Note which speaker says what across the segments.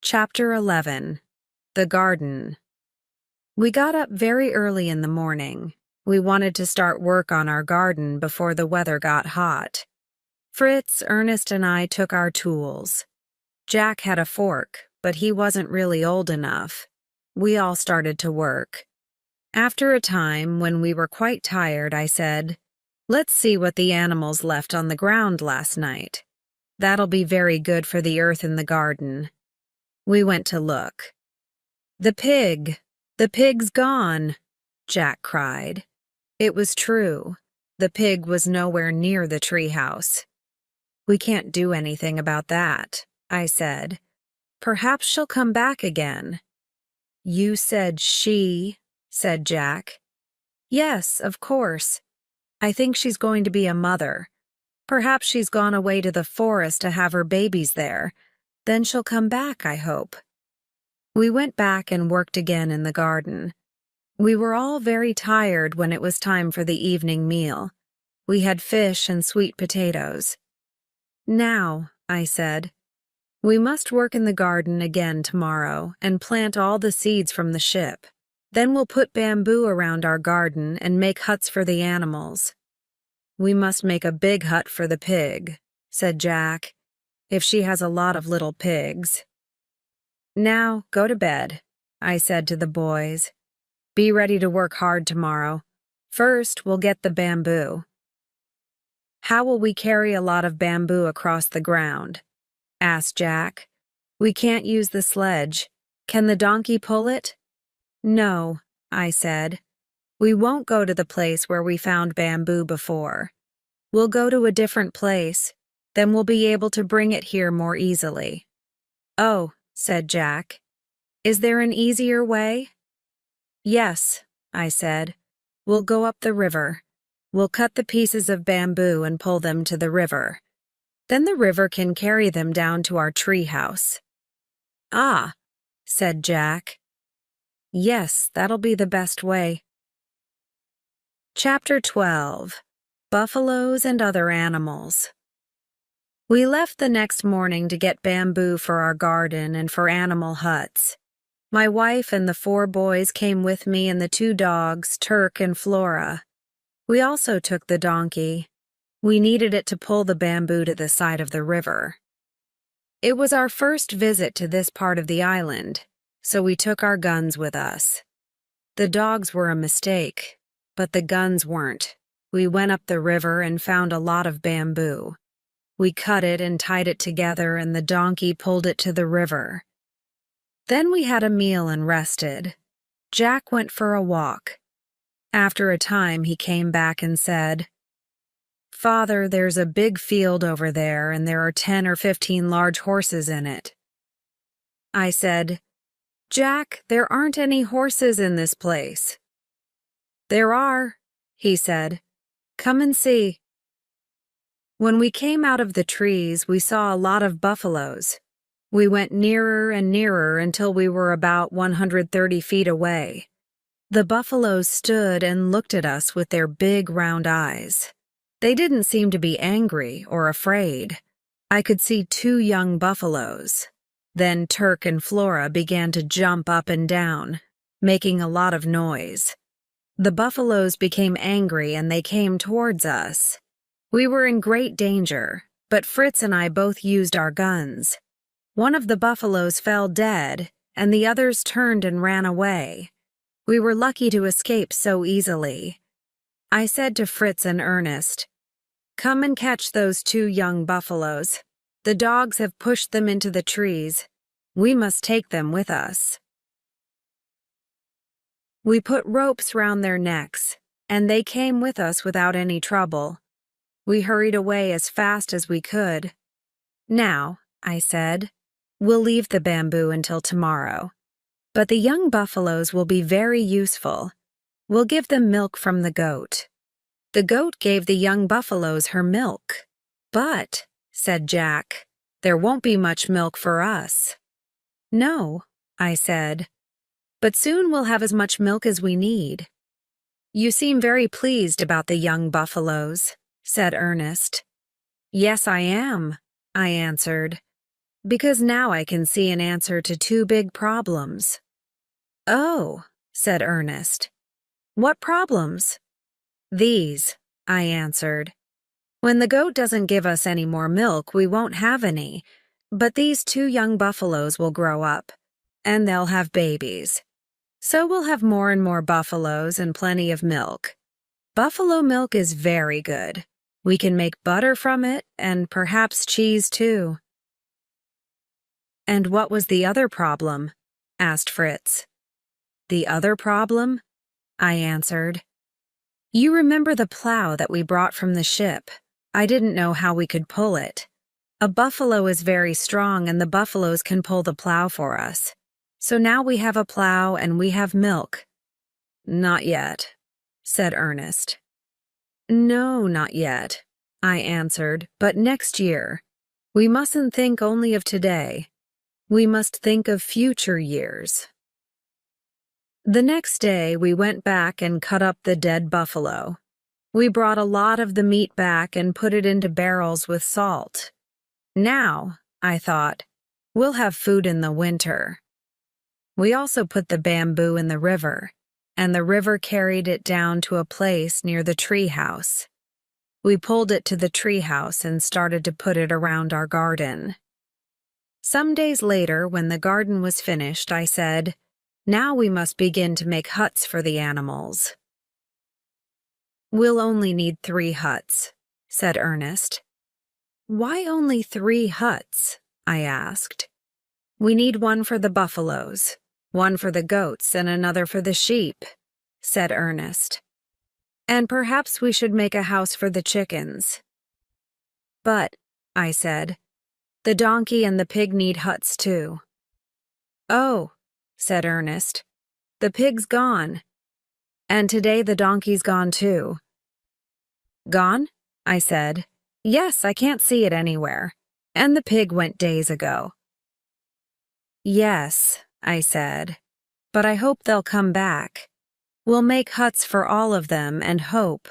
Speaker 1: Chapter 11. The Garden. We got up very early in the morning. We wanted to start work on our garden before the weather got hot. Fritz, Ernest, and I took our tools. Jack had a fork, but he wasn't really old enough. We all started to work. After a time, when we were quite tired, I said, "Let's see what the animals left on the ground last night. That'll be very good for the earth in the garden." We went to look. "The pig! The pig's gone!" Jack cried. It was true. The pig was nowhere near the treehouse. "We can't do anything about that," I said. "Perhaps she'll come back again." "You said she," said Jack. "Yes, of course. I think she's going to be a mother. Perhaps she's gone away to the forest to have her babies there. Then she'll come back, I hope." We went back and worked again in the garden. We were all very tired when it was time for the evening meal. We had fish and sweet potatoes. "Now," I said, "we must work in the garden again tomorrow and plant all the seeds from the ship. Then we'll put bamboo around our garden and make huts for the animals." "We must make a big hut for the pig," said Jack, "if she has a lot of little pigs." "Now, go to bed," I said to the boys. "Be ready to work hard tomorrow. First, we'll get the bamboo." "How will we carry a lot of bamboo across the ground?" asked Jack. "We can't use the sledge. Can the donkey pull it?" "No," I said. "We won't go to the place where we found bamboo before. We'll go to a different place. Then we'll be able to bring it here more easily." "Oh," said Jack. "Is there an easier way?" "Yes," I said. "We'll go up the river. We'll cut the pieces of bamboo and pull them to the river. Then the river can carry them down to our tree house." "Ah," said Jack. "Yes, that'll be the best way." Chapter 12. Buffaloes and Other Animals. We left the next morning to get bamboo for our garden and for animal huts. My wife and the 4 boys came with me and the 2 dogs, Turk and Flora. We also took the donkey. We needed it to pull the bamboo to the side of the river. It was our first visit to this part of the island, so we took our guns with us. The dogs were a mistake, but the guns weren't. We went up the river and found a lot of bamboo. We cut it and tied it together, and the donkey pulled it to the river. Then we had a meal and rested. Jack went for a walk. After a time, he came back and said, "Father, there's a big field over there, and there are 10 or 15 large horses in it." I said, "Jack, there aren't any horses in this place." "There are," he said. "Come and see." When we came out of the trees, we saw a lot of buffaloes. We went nearer and nearer until we were about 130 feet away. The buffaloes stood and looked at us with their big round eyes. They didn't seem to be angry or afraid. I could see 2 young buffaloes. Then Turk and Flora began to jump up and down, making a lot of noise. The buffaloes became angry and they came towards us. We were in great danger, but Fritz and I both used our guns. One of the buffaloes fell dead, and the others turned and ran away. We were lucky to escape so easily. I said to Fritz and Ernest, "Come and catch those 2 young buffaloes. The dogs have pushed them into the trees. We must take them with us." We put ropes round their necks, and they came with us without any trouble. We hurried away as fast as we could. "Now," I said, "we'll leave the bamboo until tomorrow. But the young buffaloes will be very useful. We'll give them milk from the goat." The goat gave the young buffaloes her milk. "But," said Jack, "there won't be much milk for us." "No," I said, "but soon we'll have as much milk as we need." "You seem very pleased about the young buffaloes," said Ernest. "Yes, I am," I answered. because now I can see an answer to two big problems." "Oh," said Ernest. "What problems?" "These," I answered. "When the goat doesn't give us any more milk, we won't have any. But these two young buffaloes will grow up, and they'll have babies. So we'll have more and more buffaloes and plenty of milk. Buffalo milk is very good. We can make butter from it and perhaps cheese too." "And what was the other problem?" asked Fritz. "The other problem?" I answered. "You remember the plow that we brought from the ship? I didn't know how we could pull it. A buffalo is very strong and the buffaloes can pull the plow for us. So now we have a plow and we have milk." "Not yet," said Ernest. "No, not yet," I answered, "but next year. We mustn't think only of today. We must think of future years." The next day, we went back and cut up the dead buffalo. We brought a lot of the meat back and put it into barrels with salt. Now, I thought, we'll have food in the winter. We also put the bamboo in the river, and the river carried it down to a place near the tree house. We pulled it to the tree house and started to put it around our garden. Some days later, when the garden was finished, I said, "Now we must begin to make huts for the animals." "We'll only need 3 huts," said Ernest. "Why only 3 huts?" I asked. "We need one for the buffaloes, one for the goats, and another for the sheep," said Ernest. "And perhaps we should make a house for the chickens." "But," I said, "the donkey and the pig need huts too." "Oh," said Ernest, "the pig's gone. And today the donkey's gone too." "Gone?" I said. "Yes, I can't see it anywhere. And the pig went days ago." "Yes," I said, "but I hope they'll come back. We'll make huts for all of them and hope."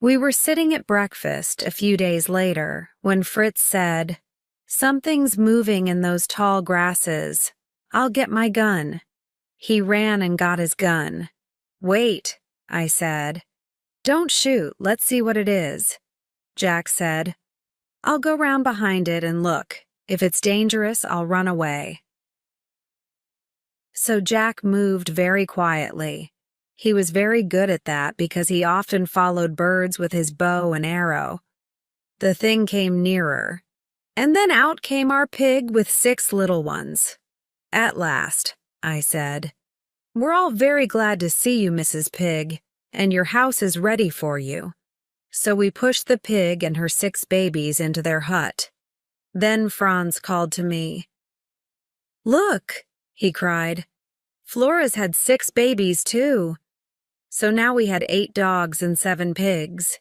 Speaker 1: We were sitting at breakfast a few days later when Fritz said, "Something's moving in those tall grasses. I'll get my gun." He ran and got his gun. "Wait," I said. "Don't shoot, let's see what it is." Jack said, "I'll go round behind it and look. If it's dangerous, I'll run away." So Jack moved very quietly. He was very good at that because he often followed birds with his bow and arrow. The thing came nearer, and then out came our pig with 6 little ones. "At last," I said. "We're all very glad to see you, Mrs. Pig, and your house is ready for you." So we pushed the pig and her 6 babies into their hut. Then Franz called to me. "Look," he cried. "Flora's had 6 babies too." So now we had 8 dogs and 7 pigs.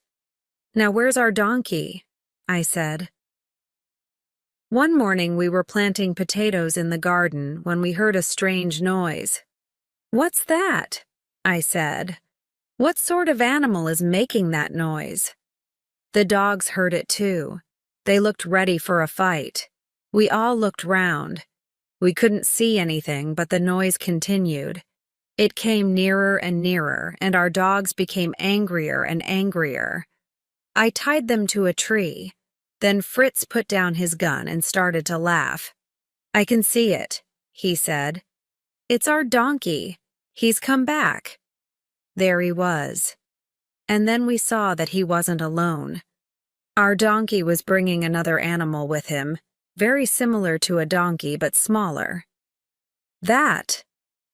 Speaker 1: "Now where's our donkey?" I said. One morning we were planting potatoes in the garden when we heard a strange noise. "What's that?" I said. "What sort of animal is making that noise?" The dogs heard it too. They looked ready for a fight. We all looked round. We couldn't see anything, but the noise continued. It came nearer and nearer, and our dogs became angrier and angrier. I tied them to a tree. Then Fritz put down his gun and started to laugh. "I can see it," he said. "It's our donkey. He's come back." There he was. And then we saw that he wasn't alone. Our donkey was bringing another animal with him, very similar to a donkey but smaller. "That,"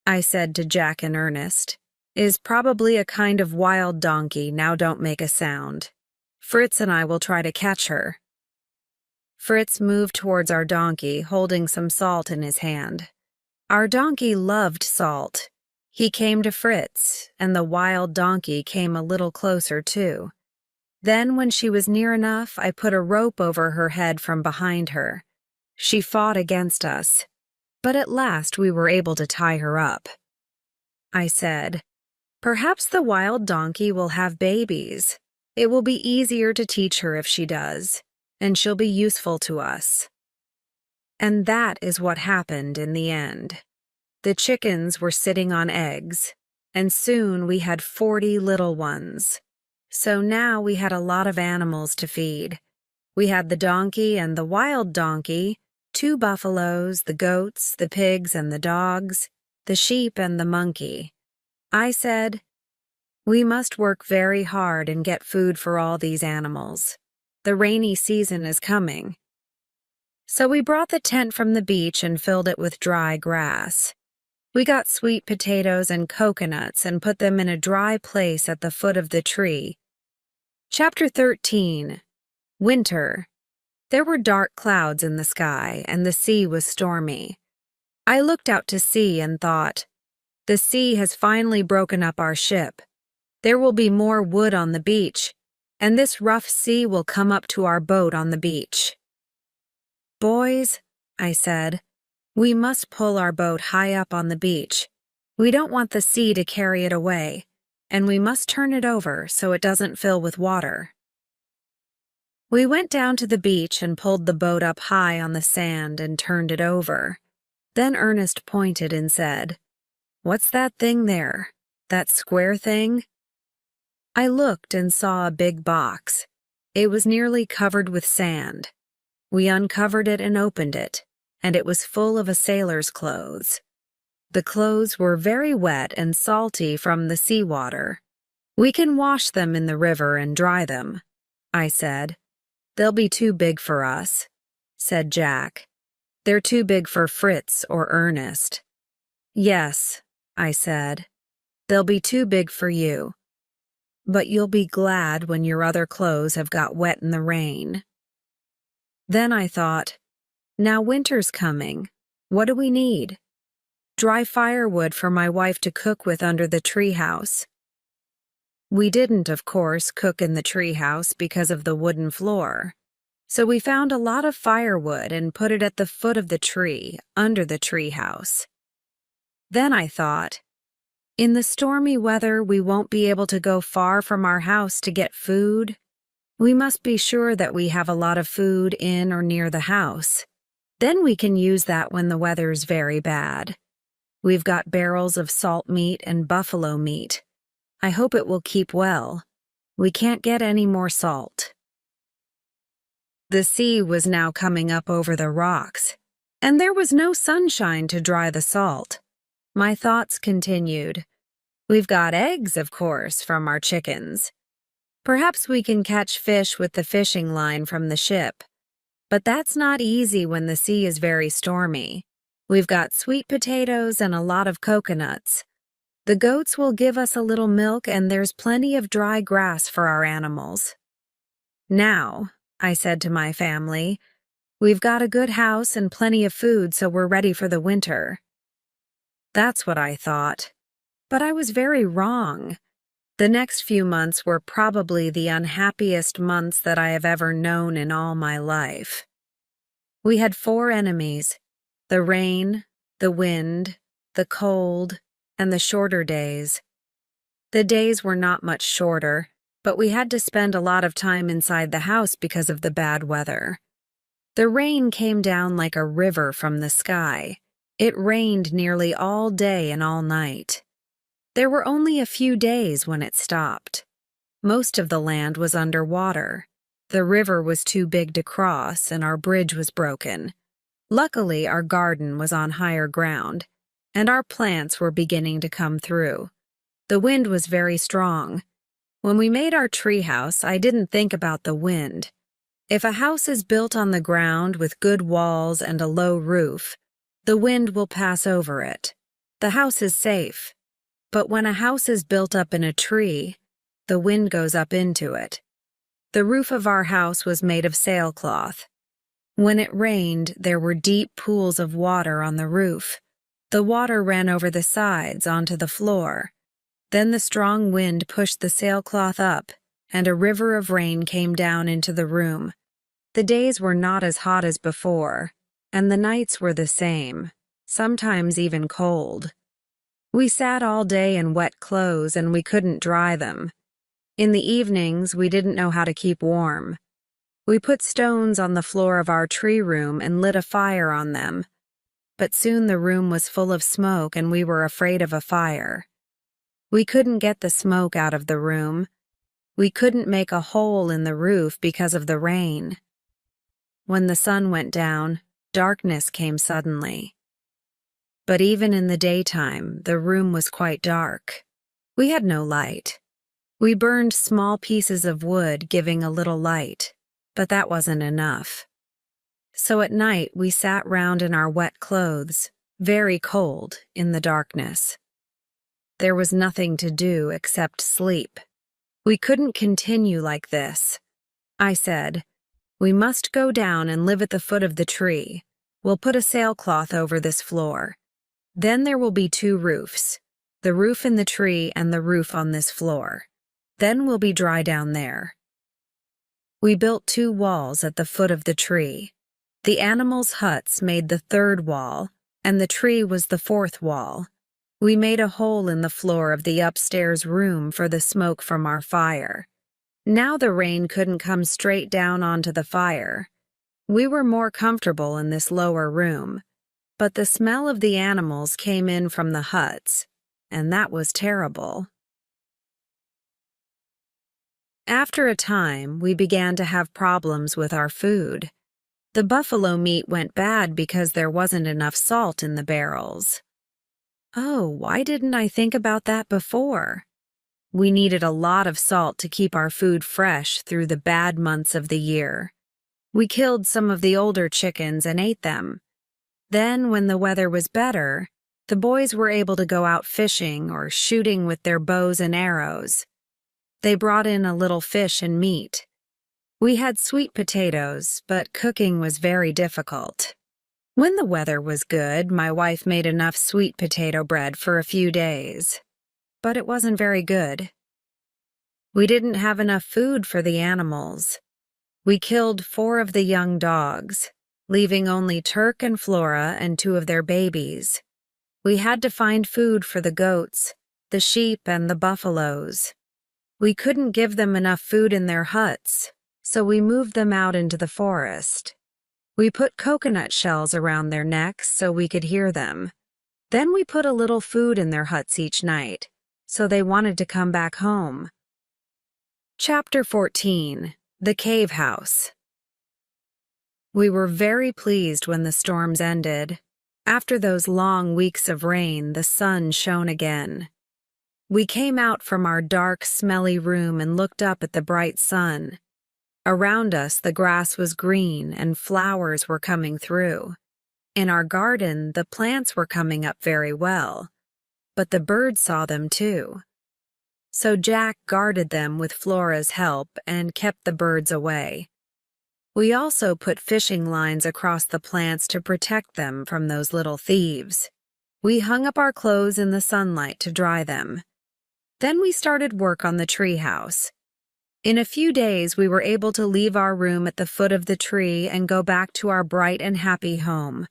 Speaker 1: I said to Jack and Ernest, "is probably a kind of wild donkey. Now don't make a sound. Fritz and I will try to catch her." Fritz moved towards our donkey, holding some salt in his hand. Our donkey loved salt. He came to Fritz, and the wild donkey came a little closer too. Then, when she was near enough, I put a rope over her head from behind her. She fought against us, but at last we were able to tie her up. I said, "Perhaps the wild donkey will have babies. It will be easier to teach her if she does, and she'll be useful to us." And that is what happened in the end. The chickens were sitting on eggs, and soon we had 40 little ones. So now we had a lot of animals to feed. We had the donkey and the wild donkey, 2 buffaloes, the goats, the pigs and the dogs, the sheep and the monkey. I said, "We must work very hard and get food for all these animals. The rainy season is coming." So we brought the tent from the beach and filled it with dry grass. We got sweet potatoes and coconuts and put them in a dry place at the foot of the tree. Chapter 13. Winter. There were dark clouds in the sky, and the sea was stormy. I looked out to sea and thought, the sea has finally broken up our ship. There will be more wood on the beach, and this rough sea will come up to our boat on the beach. "Boys," I said, "we must pull our boat high up on the beach. We don't want the sea to carry it away, and we must turn it over so it doesn't fill with water." We went down to the beach and pulled the boat up high on the sand and turned it over. Then Ernest pointed and said, "What's that thing there? That square thing?" I looked and saw a big box. It was nearly covered with sand. We uncovered it and opened it, and it was full of a sailor's clothes. The clothes were very wet and salty from the seawater. "We can wash them in the river and dry them," I said. "They'll be too big for us," said Jack. "They're too big for Fritz or Ernest." "Yes," I said. "They'll be too big for you. But you'll be glad when your other clothes have got wet in the rain." Then I thought, now winter's coming. What do we need? Dry firewood for my wife to cook with under the treehouse. We didn't, of course, cook in the treehouse because of the wooden floor. So we found a lot of firewood and put it at the foot of the tree, under the treehouse. Then I thought, in the stormy weather, we won't be able to go far from our house to get food. We must be sure that we have a lot of food in or near the house. Then we can use that when the weather's very bad. We've got barrels of salt meat and buffalo meat. I hope it will keep well. We can't get any more salt. The sea was now coming up over the rocks, and there was no sunshine to dry the salt. My thoughts continued. We've got eggs, of course, from our chickens. Perhaps we can catch fish with the fishing line from the ship. But that's not easy when the sea is very stormy. We've got sweet potatoes and a lot of coconuts. The goats will give us a little milk, and there's plenty of dry grass for our animals. Now, I said to my family, we've got a good house and plenty of food, so we're ready for the winter. That's what I thought. But I was very wrong. The next few months were probably the unhappiest months that I have ever known in all my life. We had 4 enemies: the rain, the wind, the cold, and the shorter days. The days were not much shorter, but we had to spend a lot of time inside the house because of the bad weather. The rain came down like a river from the sky. It rained nearly all day and all night. There were only a few days when it stopped. Most of the land was under water. The river was too big to cross, and our bridge was broken. Luckily, our garden was on higher ground, and our plants were beginning to come through. The wind was very strong. When we made our treehouse, I didn't think about the wind. If a house is built on the ground with good walls and a low roof, the wind will pass over it. The house is safe. But when a house is built up in a tree, the wind goes up into it. The roof of our house was made of sailcloth. When it rained, there were deep pools of water on the roof. The water ran over the sides onto the floor. Then the strong wind pushed the sailcloth up, and a river of rain came down into the room. The days were not as hot as before, and the nights were the same, sometimes even cold. We sat all day in wet clothes and we couldn't dry them. In the evenings, we didn't know how to keep warm. We put stones on the floor of our tree room and lit a fire on them, but soon the room was full of smoke and we were afraid of a fire. We couldn't get the smoke out of the room. We couldn't make a hole in the roof because of the rain. When the sun went down, darkness came suddenly. But even in the daytime, the room was quite dark. We had no light. We burned small pieces of wood, giving a little light, but that wasn't enough. So at night, we sat round in our wet clothes, very cold, in the darkness. There was nothing to do except sleep. We couldn't continue like this. I said, "We must go down and live at the foot of the tree. We'll put a sailcloth over this floor. Then there will be two roofs, the roof in the tree and the roof on this floor. Then we'll be dry down there." We built two walls at the foot of the tree. The animals' huts made the third wall, and the tree was the fourth wall. We made a hole in the floor of the upstairs room for the smoke from our fire. Now the rain couldn't come straight down onto the fire. We were more comfortable in this lower room, but the smell of the animals came in from the huts, and that was terrible. After a time, we began to have problems with our food. The buffalo meat went bad because there wasn't enough salt in the barrels. Oh, why didn't I think about that before? We needed a lot of salt to keep our food fresh through the bad months of the year. We killed some of the older chickens and ate them. Then, when the weather was better, the boys were able to go out fishing or shooting with their bows and arrows. They brought in a little fish and meat. We had sweet potatoes, but cooking was very difficult. When the weather was good, my wife made enough sweet potato bread for a few days, but it wasn't very good. We didn't have enough food for the animals. We killed 4 of the young dogs, leaving only Turk and Flora and 2 of their babies. We had to find food for the goats, the sheep, and the buffaloes. We couldn't give them enough food in their huts, so we moved them out into the forest. We put coconut shells around their necks so we could hear them. Then we put a little food in their huts each night, so they wanted to come back home. Chapter 14. The Cave House. We were very pleased when the storms ended. After those long weeks of rain, the sun shone again. We came out from our dark, smelly room and looked up at the bright sun. Around us, the grass was green and flowers were coming through. In our garden, the plants were coming up very well, but the birds saw them too. So Jack guarded them with Flora's help and kept the birds away. We also put fishing lines across the plants to protect them from those little thieves. We hung up our clothes in the sunlight to dry them. Then we started work on the treehouse. In a few days, we were able to leave our room at the foot of the tree and go back to our bright and happy home.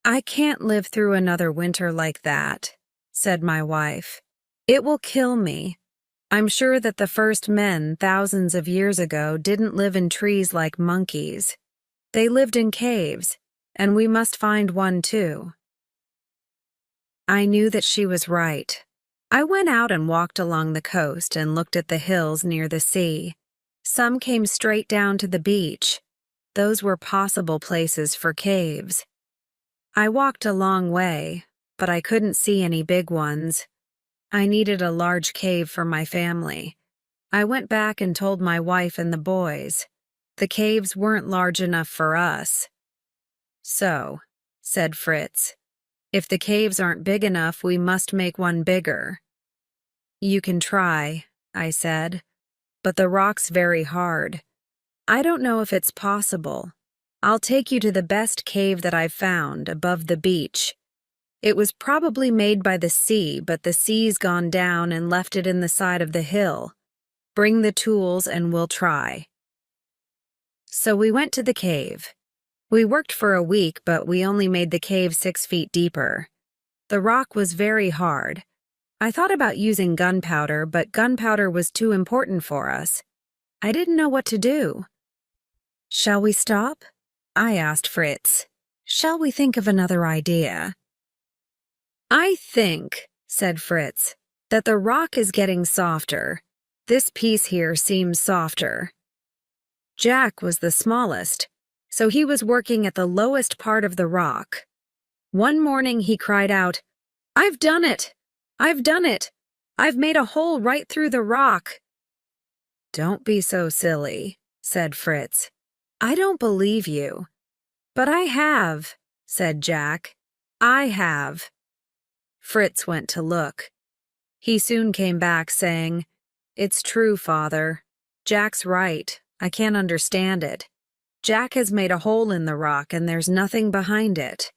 Speaker 1: "I can't live through another winter like that," said my wife. "It will kill me. I'm sure that the first men, thousands of years ago, didn't live in trees like monkeys. They lived in caves, and we must find one too." I knew that she was right. I went out and walked along the coast and looked at the hills near the sea. Some came straight down to the beach. Those were possible places for caves. I walked a long way, but I couldn't see any big ones. I needed a large cave for my family. I went back and told my wife and the boys. The caves weren't large enough for us. "So," said Fritz, "if the caves aren't big enough, we must make one bigger." "You can try," I said, "but the rock's very hard. I don't know if it's possible. I'll take you to the best cave that I've found, above the beach. It was probably made by the sea, but the sea's gone down and left it in the side of the hill. Bring the tools and we'll try." So we went to the cave. We worked for a week, but we only made the cave 6 feet deeper. The rock was very hard. I thought about using gunpowder, but gunpowder was too important for us. I didn't know what to do. Shall we stop? I asked Fritz. Shall we think of another idea? I think, said Fritz, that the rock is getting softer. This piece here seems softer. Jack was the smallest, so he was working at the lowest part of the rock. One morning he cried out, "I've done it! I've done it! I've made a hole right through the rock." "Don't be so silly," said Fritz. "I don't believe you." "But I have," said Jack. "I have." Fritz went to look. He soon came back saying, "It's true, Father. Jack's right. I can't understand it. Jack has made a hole in the rock and there's nothing behind it."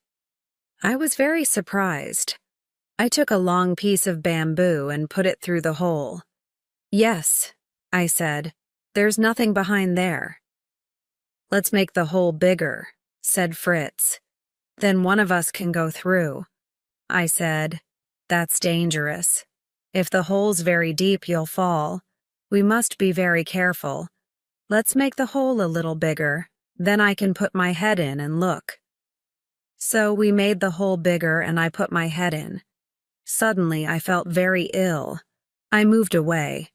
Speaker 1: I was very surprised. I took a long piece of bamboo and put it through the hole. "Yes," I said, "there's nothing behind there." "Let's make the hole bigger," said Fritz. "Then one of us can go through." I said, "That's dangerous. If the hole's very deep, you'll fall. We must be very careful. Let's make the hole a little bigger, then I can put my head in and look." So we made the hole bigger and I put my head in. Suddenly I felt very ill. I moved away.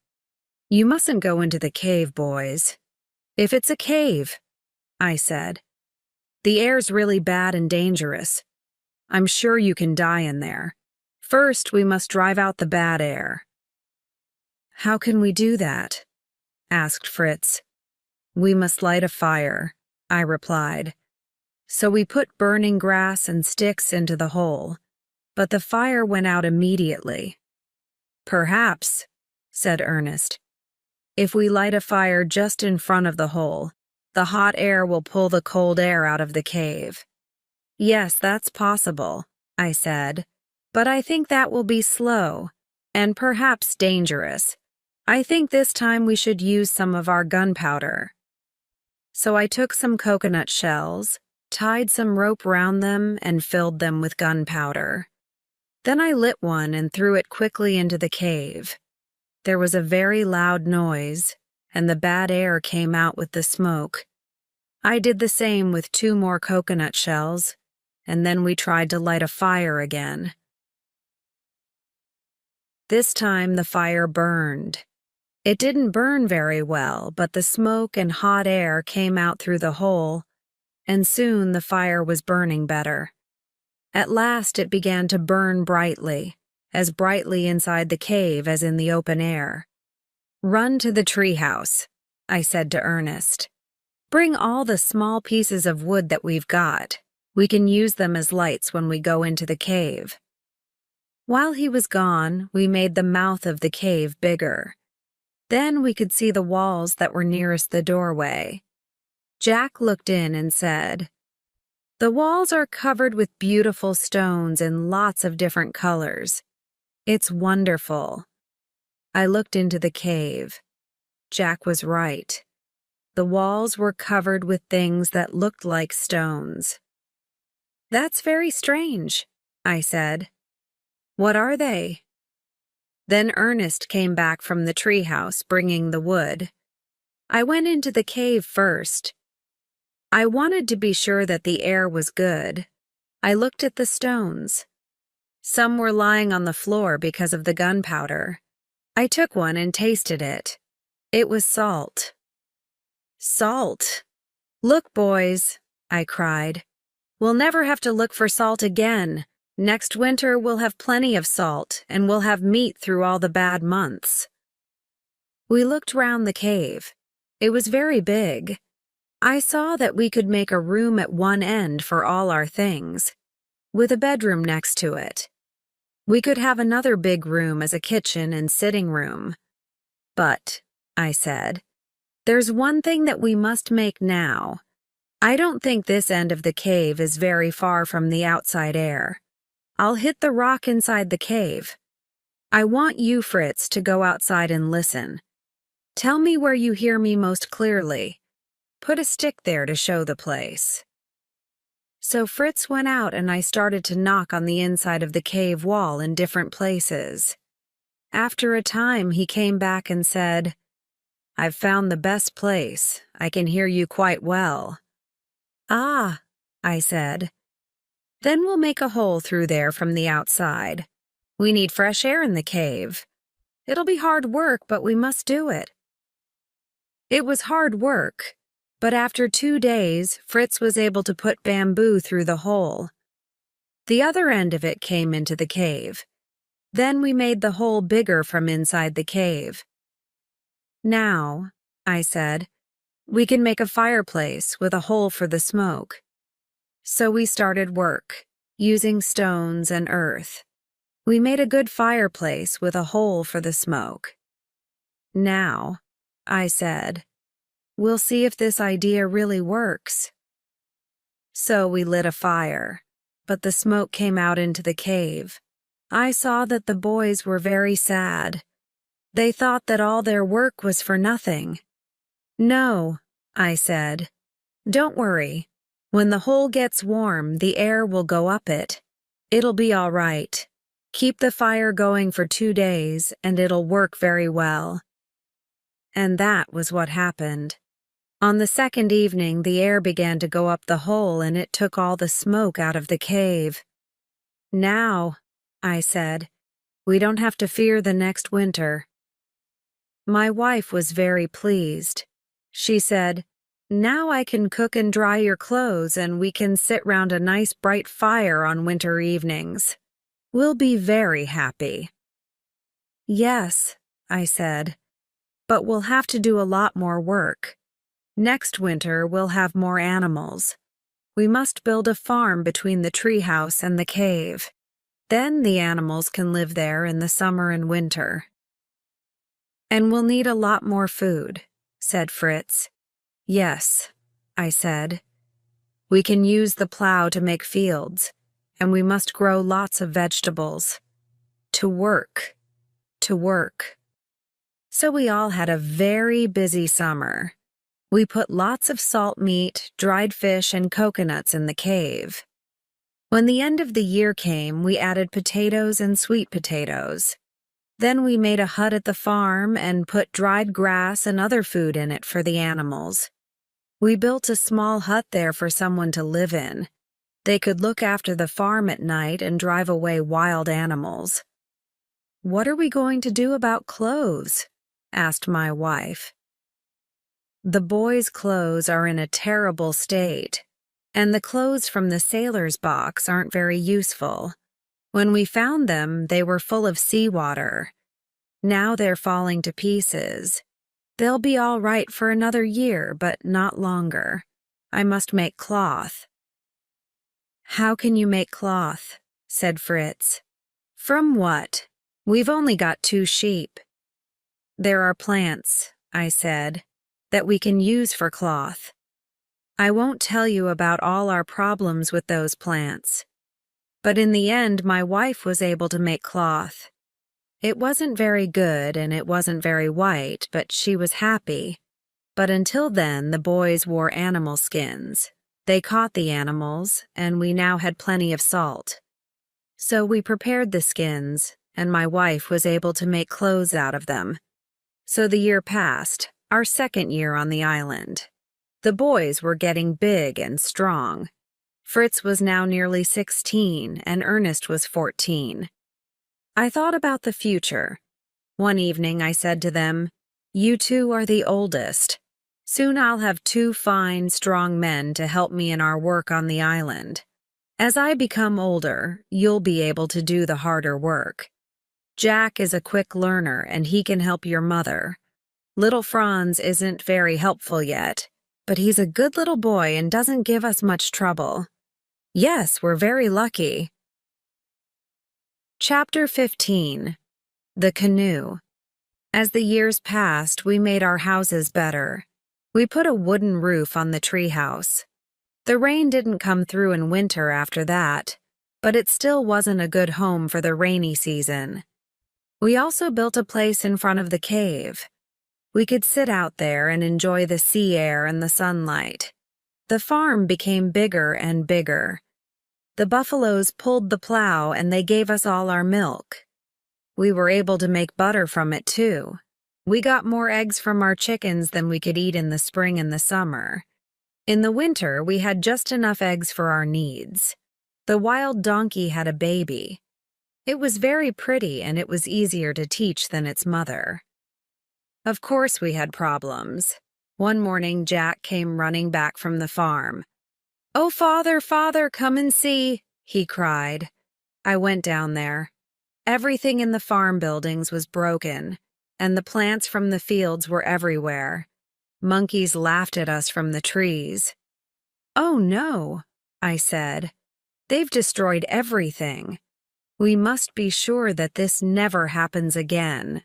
Speaker 1: "You mustn't go into the cave, boys." "If it's a cave," I said. "The air's really bad and dangerous. I'm sure you can die in there. First, we must drive out the bad air." "How can we do that?" asked Fritz. "We must light a fire," I replied. So we put burning grass and sticks into the hole, but the fire went out immediately. "Perhaps," said Ernest, "if we light a fire just in front of the hole, the hot air will pull the cold air out of the cave." "Yes, that's possible," I said, "but I think that will be slow, and perhaps dangerous. I think this time we should use some of our gunpowder." So I took some coconut shells, tied some rope round them, and filled them with gunpowder. Then I lit one and threw it quickly into the cave. There was a very loud noise, and the bad air came out with the smoke. I did the same with 2 more coconut shells, and then we tried to light a fire again. This time the fire burned. It didn't burn very well, but the smoke and hot air came out through the hole, and soon the fire was burning better. At last it began to burn brightly, as brightly inside the cave as in the open air. "Run to the treehouse," I said to Ernest. "Bring all the small pieces of wood that we've got. We can use them as lights when we go into the cave." While he was gone, we made the mouth of the cave bigger. Then we could see the walls that were nearest the doorway. Jack looked in and said, "The walls are covered with beautiful stones in lots of different colors. It's wonderful." I looked into the cave. Jack was right. The walls were covered with things that looked like stones. "That's very strange," I said. "What are they?" Then Ernest came back from the treehouse bringing the wood. I went into the cave first. I wanted to be sure that the air was good. I looked at the stones. Some were lying on the floor because of the gunpowder. I took one and tasted it. It was salt. "Salt! Look, boys," I cried. "We'll never have to look for salt again. Next winter we'll have plenty of salt, and we'll have meat through all the bad months." We looked round the cave. It was very big. I saw that we could make a room at one end for all our things, with a bedroom next to it. We could have another big room as a kitchen and sitting room. "But," I said, "there's one thing that we must make now. I don't think this end of the cave is very far from the outside air. I'll hit the rock inside the cave. I want you, Fritz, to go outside and listen. Tell me where you hear me most clearly. Put a stick there to show the place." So Fritz went out and I started to knock on the inside of the cave wall in different places. After a time, he came back and said, I've found the best place. I can hear you quite well." "Ah," I said. "Then we'll make a hole through there from the outside. We need fresh air in the cave. It'll be hard work, but we must do it." It was hard work, but after 2 days, Fritz was able to put bamboo through the hole. The other end of it came into the cave. Then we made the hole bigger from inside the cave. "Now," I said, "we can make a fireplace with a hole for the smoke." So we started work, using stones and earth. We made a good fireplace with a hole for the smoke. "Now," I said, "we'll see if this idea really works." So we lit a fire, but the smoke came out into the cave. I saw that the boys were very sad. They thought that all their work was for nothing. "No," I said, "don't worry. When the hole gets warm, the air will go up it. It'll be all right. Keep the fire going for 2 days, and it'll work very well." And that was what happened. On the second evening, the air began to go up the hole, and it took all the smoke out of the cave. "Now," I said, "we don't have to fear the next winter." My wife was very pleased. She said, "Now I can cook and dry your clothes, and we can sit round a nice bright fire on winter evenings. We'll be very happy." "Yes," I said, "but we'll have to do a lot more work. Next winter we'll have more animals. We must build a farm between the treehouse and the cave. Then the animals can live there in the summer and winter." "And we'll need a lot more food," said Fritz. "Yes," I said. "We can use the plow to make fields, and we must grow lots of vegetables. To work, to work." So we all had a very busy summer. We put lots of salt meat, dried fish, and coconuts in the cave. When the end of the year came, we added potatoes and sweet potatoes. Then we made a hut at the farm and put dried grass and other food in it for the animals. We built a small hut there for someone to live in. They could look after the farm at night and drive away wild animals. "What are we going to do about clothes?" asked my wife. "The boys' clothes are in a terrible state, and the clothes from the sailor's box aren't very useful. When we found them, they were full of seawater. Now they're falling to pieces. They'll be all right for another year, but not longer. I must make cloth." "How can you make cloth?" said Fritz. "From what? We've only got 2 sheep." "There are plants," I said, "that we can use for cloth. I won't tell you about all our problems with those plants. But in the end, my wife was able to make cloth. It wasn't very good and it wasn't very white, but she was happy. But until then, the boys wore animal skins. They caught the animals, and we now had plenty of salt. So we prepared the skins, and my wife was able to make clothes out of them. So the year passed, our second year on the island. The boys were getting big and strong. Fritz was now nearly 16, and Ernest was 14. I thought about the future. One evening I said to them, "You two are the oldest. Soon I'll have 2 fine, strong men to help me in our work on the island. As I become older, you'll be able to do the harder work. Jack is a quick learner, and he can help your mother. Little Franz isn't very helpful yet, but he's a good little boy and doesn't give us much trouble. Yes, we're very lucky." Chapter 15. The Canoe. As the years passed, we made our houses better. We put a wooden roof on the treehouse. The rain didn't come through in winter after that, but it still wasn't a good home for the rainy season. We also built a place in front of the cave. We could sit out there and enjoy the sea air and the sunlight. The farm became bigger and bigger. The buffaloes pulled the plow and they gave us all our milk. We were able to make butter from it too. We got more eggs from our chickens than we could eat in the spring and the summer. In the winter, we had just enough eggs for our needs. The wild donkey had a baby. It was very pretty and it was easier to teach than its mother. Of course we had problems. One morning, Jack came running back from the farm. "Oh, father, father, come and see," he cried. I went down there. Everything in the farm buildings was broken, and the plants from the fields were everywhere. Monkeys laughed at us from the trees. "Oh no," I said. "They've destroyed everything. We must be sure that this never happens again."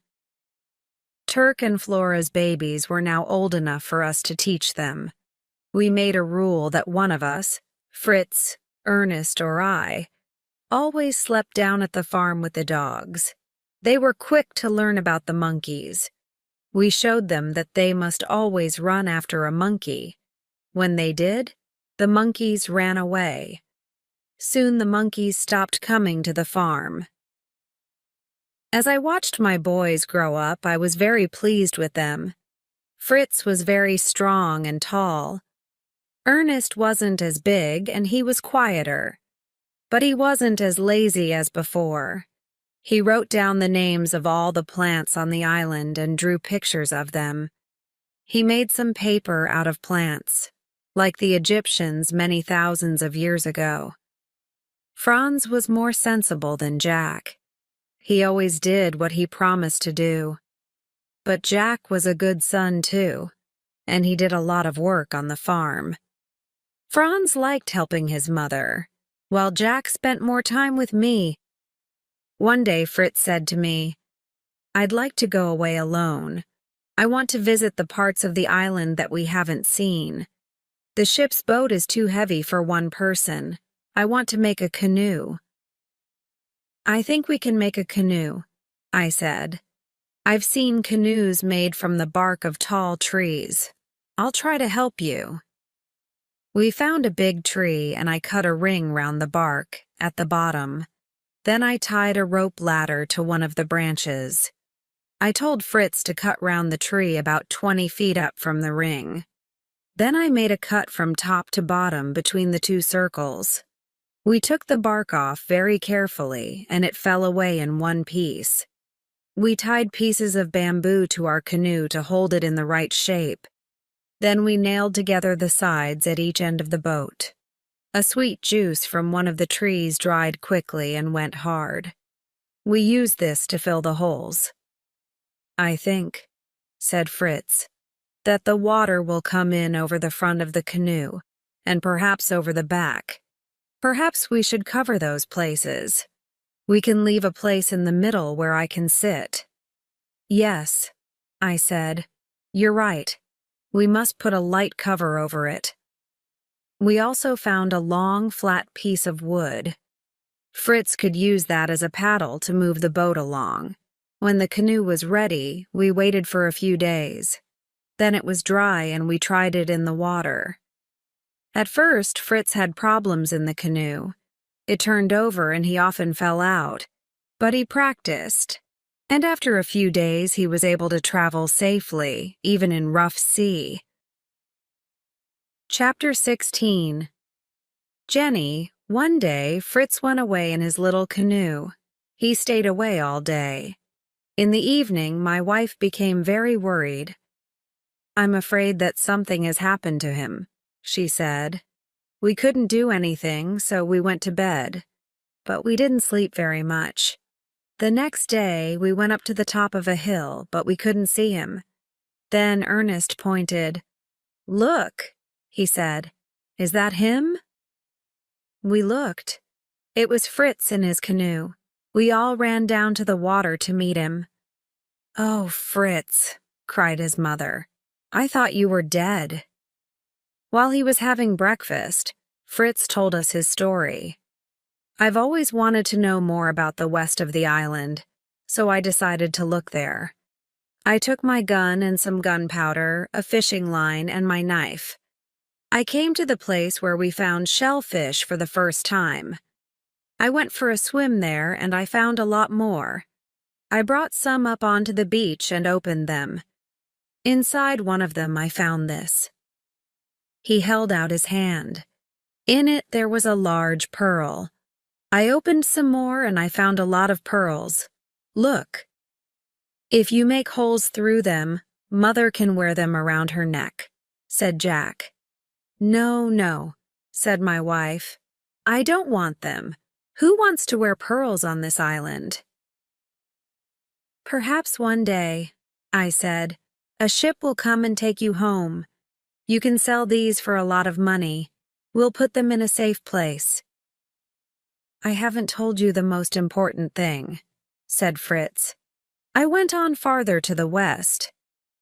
Speaker 1: Turk and Flora's babies were now old enough for us to teach them. We made a rule that one of us, Fritz, Ernest, or I, always slept down at the farm with the dogs. They were quick to learn about the monkeys. We showed them that they must always run after a monkey. When they did, the monkeys ran away. Soon the monkeys stopped coming to the farm. As I watched my boys grow up, I was very pleased with them. Fritz was very strong and tall. Ernest wasn't as big and he was quieter. But he wasn't as lazy as before. He wrote down the names of all the plants on the island and drew pictures of them. He made some paper out of plants, like the Egyptians many thousands of years ago. Franz was more sensible than Jack. He always did what he promised to do. But Jack was a good son too, and he did a lot of work on the farm. Franz liked helping his mother, while Jack spent more time with me. One day Fritz said to me, "I'd like to go away alone. I want to visit the parts of the island that we haven't seen. The ship's boat is too heavy for one person. I want to make a canoe." "I think we can make a canoe," I said. "I've seen canoes made from the bark of tall trees. I'll try to help you." We found a big tree and I cut a ring round the bark, at the bottom. Then I tied a rope ladder to one of the branches. I told Fritz to cut round the tree about 20 feet up from the ring. Then I made a cut from top to bottom between the two circles. We took the bark off very carefully and it fell away in one piece. We tied pieces of bamboo to our canoe to hold it in the right shape. Then we nailed together the sides at each end of the boat. A sweet juice from one of the trees dried quickly and went hard. We used this to fill the holes. "I think," said Fritz, "that the water will come in over the front of the canoe, and perhaps over the back. Perhaps we should cover those places. We can leave a place in the middle where I can sit." "Yes," I said, "you're right. We must put a light cover over it." We also found a long, flat piece of wood. Fritz could use that as a paddle to move the boat along. When the canoe was ready, we waited for a few days. Then it was dry and we tried it in the water. At first, Fritz had problems in the canoe. It turned over and he often fell out. But he practiced. And after a few days, he was able to travel safely, even in rough sea. Chapter 16. Jenny, one day, Fritz went away in his little canoe. He stayed away all day. In the evening, my wife became very worried. "I'm afraid that something has happened to him," she said. We couldn't do anything, so we went to bed. But we didn't sleep very much. The next day, we went up to the top of a hill, but we couldn't see him. Then Ernest pointed. "Look," he said. "Is that him?" We looked. It was Fritz in his canoe. We all ran down to the water to meet him. "Oh, Fritz," cried his mother. "I thought you were dead." While he was having breakfast, Fritz told us his story. I've always wanted to know more about the west of the island, so I decided to look there. I took my gun and some gunpowder, a fishing line, and my knife. I came to the place where we found shellfish for the first time. I went for a swim there and I found a lot more. I brought some up onto the beach and opened them. Inside one of them, I found this. He held out his hand. In it, there was a large pearl. I opened some more and I found a lot of pearls. Look. If you make holes through them, Mother can wear them around her neck, said Jack. No, no, said my wife. I don't want them. Who wants to wear pearls on this island? Perhaps one day, I said, a ship will come and take you home. You can sell these for a lot of money. We'll put them in a safe place. I haven't told you the most important thing, said Fritz. I went on farther to the west.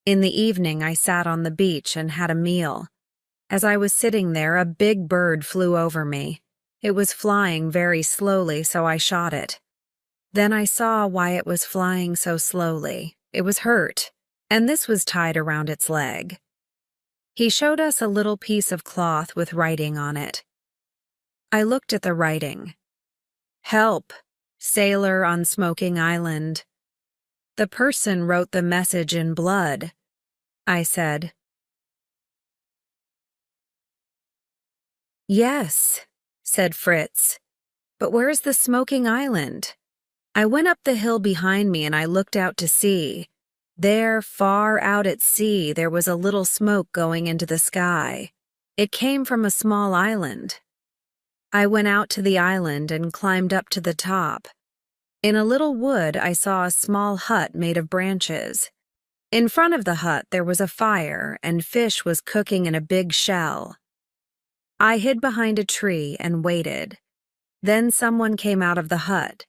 Speaker 1: In the evening, I sat on the beach and had a meal. As I was sitting there, a big bird flew over me. It was flying very slowly, so I shot it. Then I saw why it was flying so slowly. It was hurt, and this was tied around its leg. He showed us a little piece of cloth with writing on it. I looked at the writing. Help, sailor on Smoking Island. The person wrote the message in blood, I said. Yes, said Fritz. But where's the Smoking Island? I went up the hill behind me and I looked out to sea. There, far out at sea, there was a little smoke going into the sky. It came from a small island. I went out to the island and climbed up to the top. In a little wood, I saw a small hut made of branches. In front of the hut, there was a fire, and fish was cooking in a big shell. I hid behind a tree and waited. Then someone came out of the hut.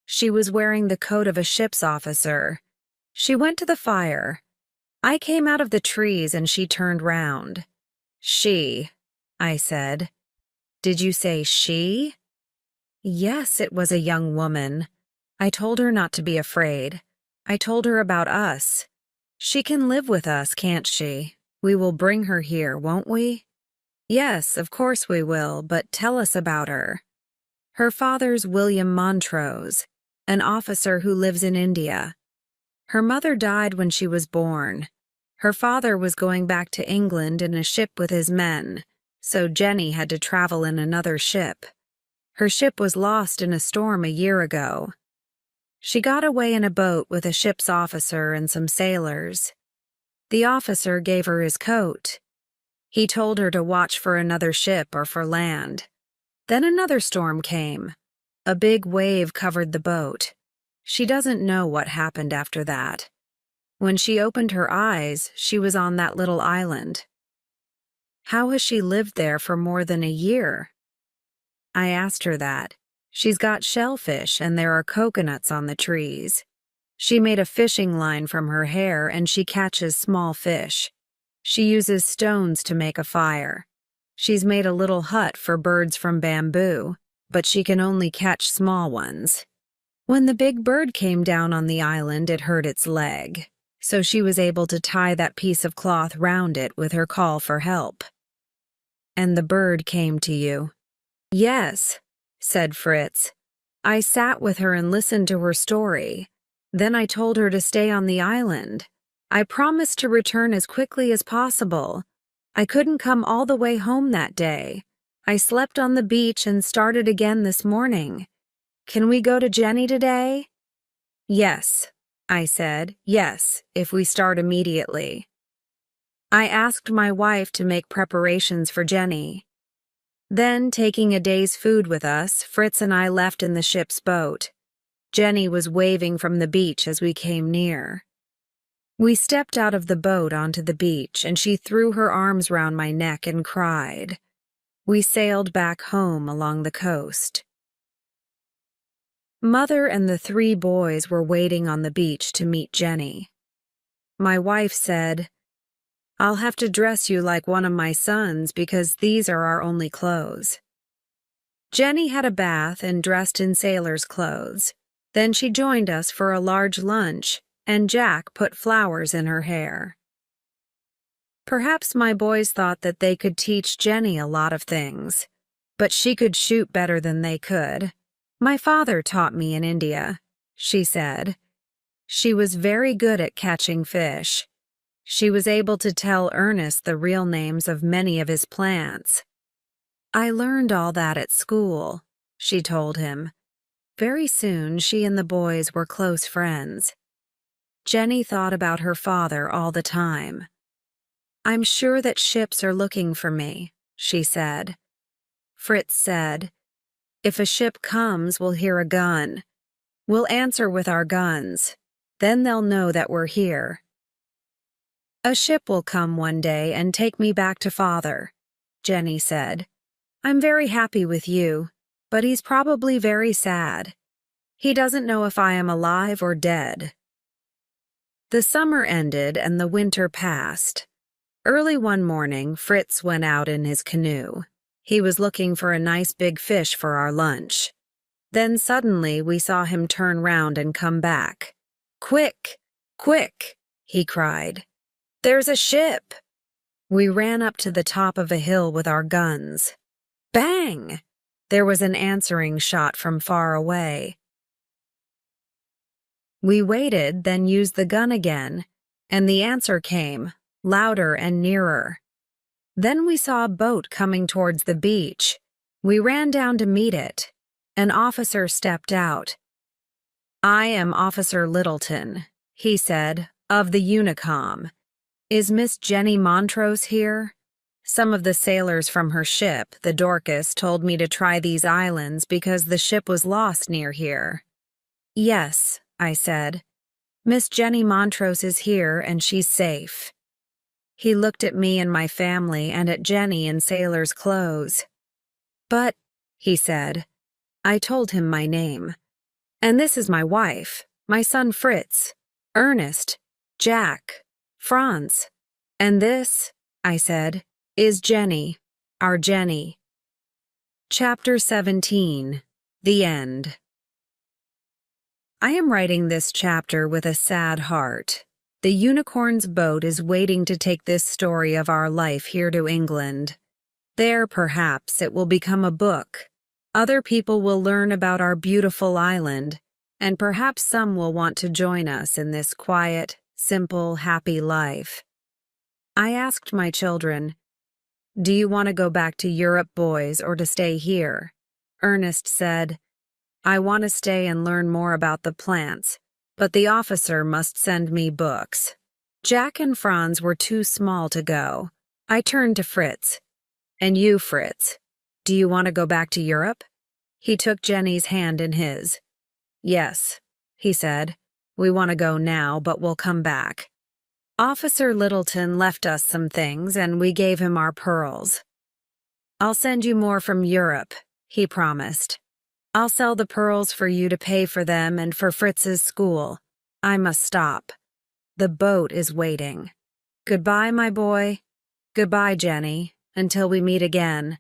Speaker 1: She was wearing the coat of a ship's officer. She went to the fire. I came out of the trees and she turned round. She, I said. Did you say she? Yes, it was a young woman. I told her not to be afraid. I told her about us. She can live with us, can't she? We will bring her here, won't we? Yes, of course we will, but tell us about her. Her father's William Montrose, an officer who lives in India. Her mother died when she was born. Her father was going back to England in a ship with his men, so Jenny had to travel in another ship. Her ship was lost in a storm a year ago. She got away in a boat with a ship's officer and some sailors. The officer gave her his coat. He told her to watch for another ship or for land. Then another storm came. A big wave covered the boat. She doesn't know what happened after that. When she opened her eyes, she was on that little island. How has she lived there for more than a year? I asked her that. She's got shellfish and there are coconuts on the trees. She made a fishing line from her hair and she catches small fish. She uses stones to make a fire. She's made a little hut for birds from bamboo, but she can only catch small ones. When the big bird came down on the island, it hurt its leg, so she was able to tie that piece of cloth round it with her call for help. And the bird came to you. Yes, said Fritz. I sat with her and listened to her story. Then I told her to stay on the island. I promised to return as quickly as possible. I couldn't come all the way home that day. I slept on the beach and started again this morning. Can we go to Jenny today? Yes, I said. Yes, if we start immediately. I asked my wife to make preparations for Jenny. Then, taking a day's food with us, Fritz and I left in the ship's boat. Jenny was waving from the beach as we came near. We stepped out of the boat onto the beach, and she threw her arms round my neck and cried. We sailed back home along the coast. Mother and the 3 boys were waiting on the beach to meet Jenny. My wife said, I'll have to dress you like one of my sons because these are our only clothes. Jenny had a bath and dressed in sailor's clothes. Then she joined us for a large lunch, and Jack put flowers in her hair. Perhaps my boys thought that they could teach Jenny a lot of things, but she could shoot better than they could. My father taught me in India, she said. She was very good at catching fish. She was able to tell Ernest the real names of many of his plants. I learned all that at school, she told him. Very soon, she and the boys were close friends. Jenny thought about her father all the time. I'm sure that ships are looking for me, she said. Fritz said, if a ship comes, we'll hear a gun. We'll answer with our guns. Then they'll know that we're here. A ship will come one day and take me back to Father, Jenny said. I'm very happy with you, but he's probably very sad. He doesn't know if I am alive or dead. The summer ended and the winter passed. Early one morning, Fritz went out in his canoe. He was looking for a nice big fish for our lunch. Then suddenly we saw him turn round and come back. Quick! Quick! He cried. There's a ship! We ran up to the top of a hill with our guns. Bang! There was an answering shot from far away. We waited, then used the gun again, and the answer came, louder and nearer. Then we saw a boat coming towards the beach. We ran down to meet it. An officer stepped out. I am Officer Littleton, he said, of the Unicom. Is Miss Jenny Montrose here? Some of the sailors from her ship, the Dorcas, told me to try these islands because the ship was lost near here. Yes, I said. Miss Jenny Montrose is here and she's safe. He looked at me and my family and at Jenny in sailor's clothes. But, he said, I told him my name. And this is my wife, my son Fritz, Ernest, Jack, Franz. And this, I said, is Jenny, our Jenny. Chapter 17. The End. I am writing this chapter with a sad heart. The unicorn's boat is waiting to take this story of our life here to England. There, perhaps, it will become a book. Other people will learn about our beautiful island, and perhaps some will want to join us in this quiet, simple, happy life. I asked my children, do you want to go back to Europe, boys, or to stay here? Ernest said, I want to stay and learn more about the plants, but the officer must send me books. Jack and Franz were too small to go. I turned to Fritz. And you, Fritz, do you want to go back to Europe? He took Jenny's hand in his. Yes, he said. We want to go now, but we'll come back. Officer Littleton left us some things, and we gave him our pearls. I'll send you more from Europe, he promised. I'll sell the pearls for you to pay for them and for Fritz's school. I must stop. The boat is waiting. Goodbye, my boy. Goodbye, Jenny, until we meet again.